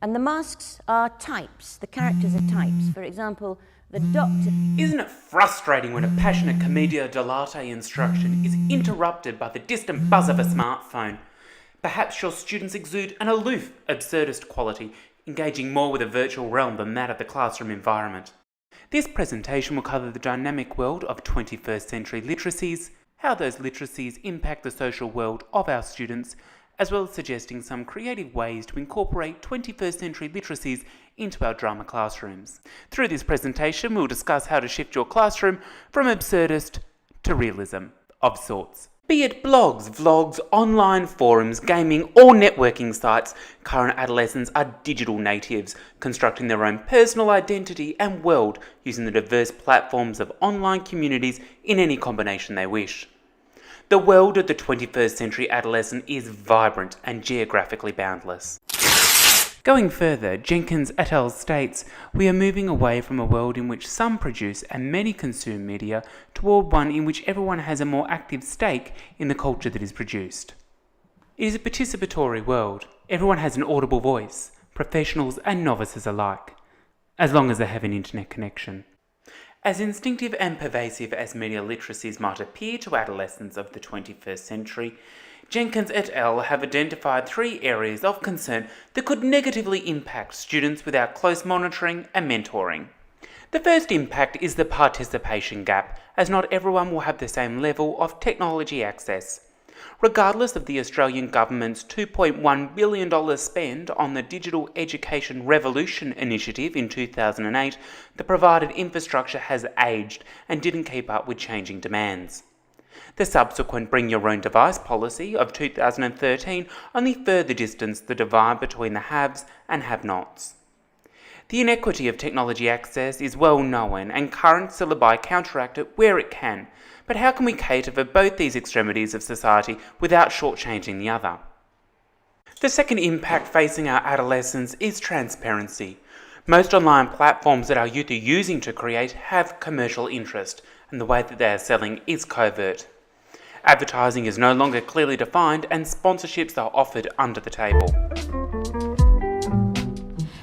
And the masks are types, the characters are types. For example, the doctor... Isn't it frustrating when a passionate commedia dell'arte instruction is interrupted by the distant buzz of a smartphone? Perhaps your students exude an aloof, absurdist quality, engaging more with a virtual realm than that of the classroom environment. This presentation will cover the dynamic world of 21st century literacies, how those literacies impact the social world of our students, as well as suggesting some creative ways to incorporate 21st century literacies into our drama classrooms. Through this presentation, we'll discuss how to shift your classroom from absurdist to realism of sorts. Be it blogs, vlogs, online forums, gaming, or networking sites, current adolescents are digital natives, constructing their own personal identity and world using the diverse platforms of online communities in any combination they wish. The world of the 21st century adolescent is vibrant and geographically boundless. Going further, Jenkins et al. States, we are moving away from a world in which some produce and many consume media toward one in which everyone has a more active stake in the culture that is produced. It is a participatory world. Everyone has an audible voice, professionals and novices alike, as long as they have an internet connection. As instinctive and pervasive as media literacies might appear to adolescents of the 21st century, Jenkins et al. Have identified 3 areas of concern that could negatively impact students without close monitoring and mentoring. The first impact is the participation gap, as not everyone will have the same level of technology access. Regardless of the Australian government's $2.1 billion spend on the Digital Education Revolution initiative in 2008, the provided infrastructure has aged and didn't keep up with changing demands. The subsequent Bring Your Own Device policy of 2013 only further distanced the divide between the haves and have-nots. The inequity of technology access is well known and current syllabi counteract it where it can, but how can we cater for both these extremities of society without shortchanging the other? The second impact facing our adolescents is transparency. Most online platforms that our youth are using to create have commercial interest, and the way that they are selling is covert. Advertising is no longer clearly defined and sponsorships are offered under the table.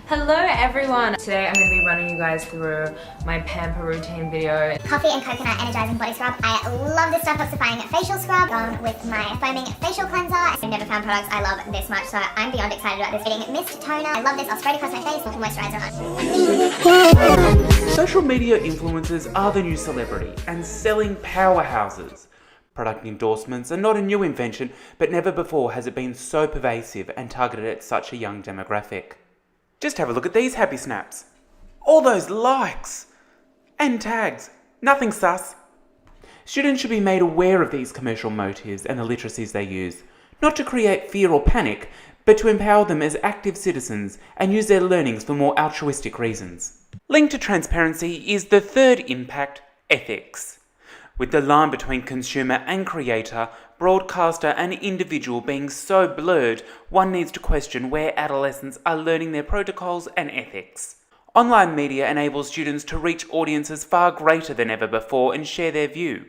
Hello everyone! Today I'm going to be running you guys through my pamper routine video. Coffee and coconut energizing body scrub. I love this stuff-oxifying facial scrub. Gone with my foaming facial cleanser. I've never found products I love this much, so I'm beyond excited about this. Getting mist toner. I love this. I'll spray it across my face with moisturizer on. Social media influencers are the new celebrity and selling powerhouses. Product endorsements are not a new invention, but never before has it been so pervasive and targeted at such a young demographic. Just have a look at these happy snaps. All those likes and tags. Nothing sus. Students should be made aware of these commercial motives and the literacies they use, not to create fear or panic, but to empower them as active citizens and use their learnings for more altruistic reasons. Linked to transparency is the third impact, ethics. With the line between consumer and creator, broadcaster and individual being so blurred, one needs to question where adolescents are learning their protocols and ethics. Online media enables students to reach audiences far greater than ever before and share their view.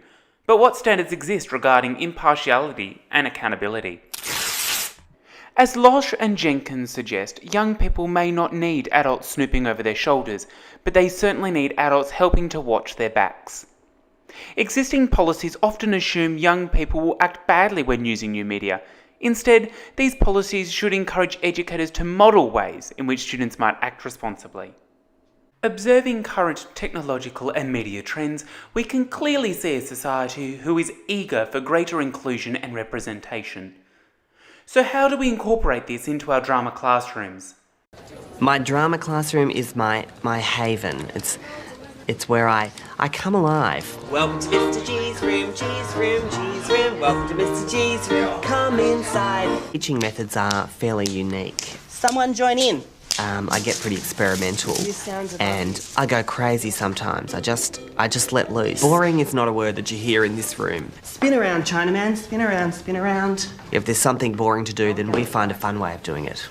But what standards exist regarding impartiality and accountability? As Losh and Jenkins suggest, young people may not need adults snooping over their shoulders, but they certainly need adults helping to watch their backs. Existing policies often assume young people will act badly when using new media. Instead, these policies should encourage educators to model ways in which students might act responsibly. Observing current technological and media trends, we can clearly see a society who is eager for greater inclusion and representation. So how do we incorporate this into our drama classrooms? My drama classroom is my haven. It's where I come alive. Welcome to Mr. G's room, G's room, G's room. Welcome to Mr. G's room. Come inside. Teaching methods are fairly unique. Someone join in. I get pretty experimental and I go crazy sometimes. I just let loose. Boring is not a word that you hear in this room. Spin around, Chinaman, spin around, spin around. If there's something boring to do, then we find a fun way of doing it.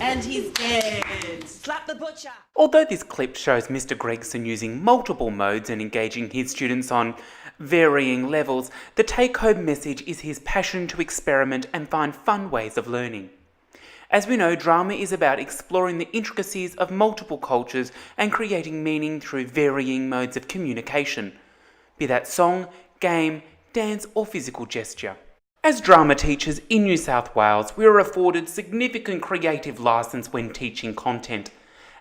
And he's dead. Slap the butcher. Although this clip shows Mr. Gregson using multiple modes and engaging his students on varying levels, the take-home message is his passion to experiment and find fun ways of learning. As we know, drama is about exploring the intricacies of multiple cultures and creating meaning through varying modes of communication, be that song, game, dance or physical gesture. As drama teachers in New South Wales, we are afforded significant creative licence when teaching content.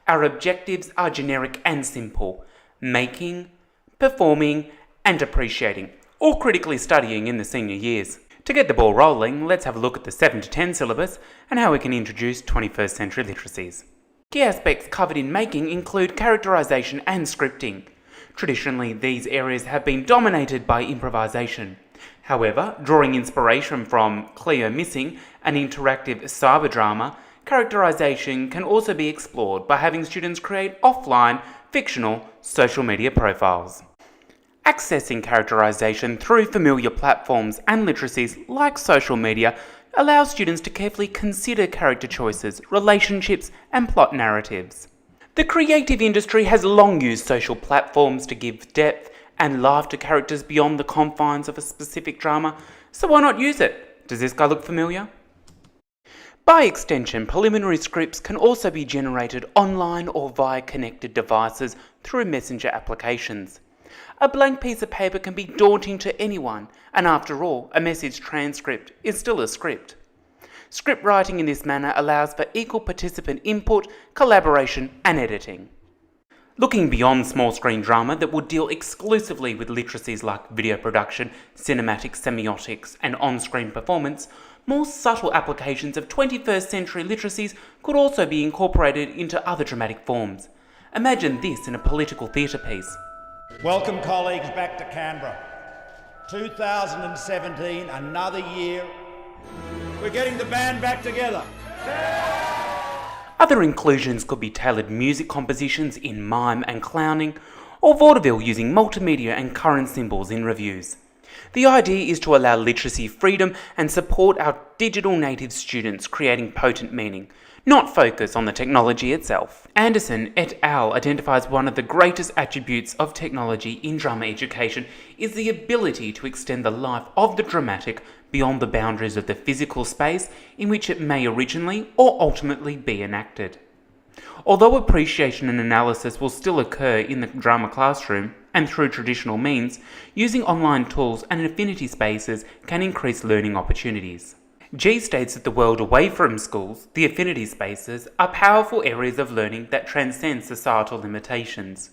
Our objectives are generic and simple: making, performing and appreciating, or critically studying in the senior years. To get the ball rolling, let's have a look at the 7 to 10 syllabus and how we can introduce 21st century literacies. Key aspects covered in making include characterisation and scripting. Traditionally, these areas have been dominated by improvisation. However, drawing inspiration from Cleo Missing, an interactive cyber drama, characterisation can also be explored by having students create offline, fictional, social media profiles. Accessing characterisation through familiar platforms and literacies like social media allows students to carefully consider character choices, relationships and plot narratives. The creative industry has long used social platforms to give depth and life to characters beyond the confines of a specific drama, so why not use it? Does this guy look familiar? By extension, preliminary scripts can also be generated online or via connected devices through messenger applications. A blank piece of paper can be daunting to anyone, and after all, a message transcript is still a script. Script writing in this manner allows for equal participant input, collaboration and editing. Looking beyond small screen drama that would deal exclusively with literacies like video production, cinematic semiotics and on-screen performance, more subtle applications of 21st century literacies could also be incorporated into other dramatic forms. Imagine this in a political theatre piece. Welcome colleagues back to Canberra. 2017, another year. We're getting the band back together. Other inclusions could be tailored music compositions in mime and clowning, or vaudeville using multimedia and current symbols in reviews. The idea is to allow literacy freedom and support our digital native students creating potent meaning, not focus on the technology itself. Anderson et al. Identifies one of the greatest attributes of technology in drama education is the ability to extend the life of the dramatic beyond the boundaries of the physical space in which it may originally or ultimately be enacted. Although appreciation and analysis will still occur in the drama classroom and through traditional means, using online tools and affinity spaces can increase learning opportunities. G states that the world away from schools, the affinity spaces, are powerful areas of learning that transcend societal limitations.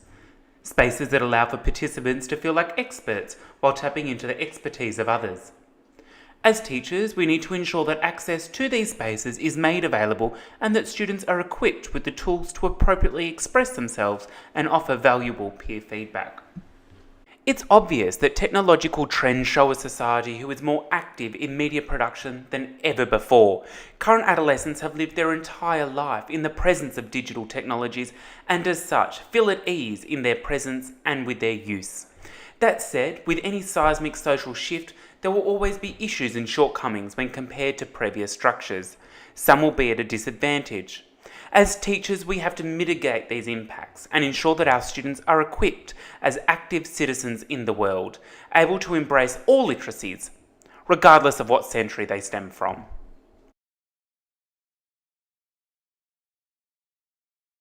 Spaces that allow for participants to feel like experts while tapping into the expertise of others. As teachers, we need to ensure that access to these spaces is made available and that students are equipped with the tools to appropriately express themselves and offer valuable peer feedback. It's obvious that technological trends show a society who is more active in media production than ever before. Current adolescents have lived their entire life in the presence of digital technologies and as such feel at ease in their presence and with their use. That said, with any seismic social shift, there will always be issues and shortcomings when compared to previous structures. Some will be at a disadvantage. As teachers, we have to mitigate these impacts and ensure that our students are equipped as active citizens in the world, able to embrace all literacies, regardless of what century they stem from.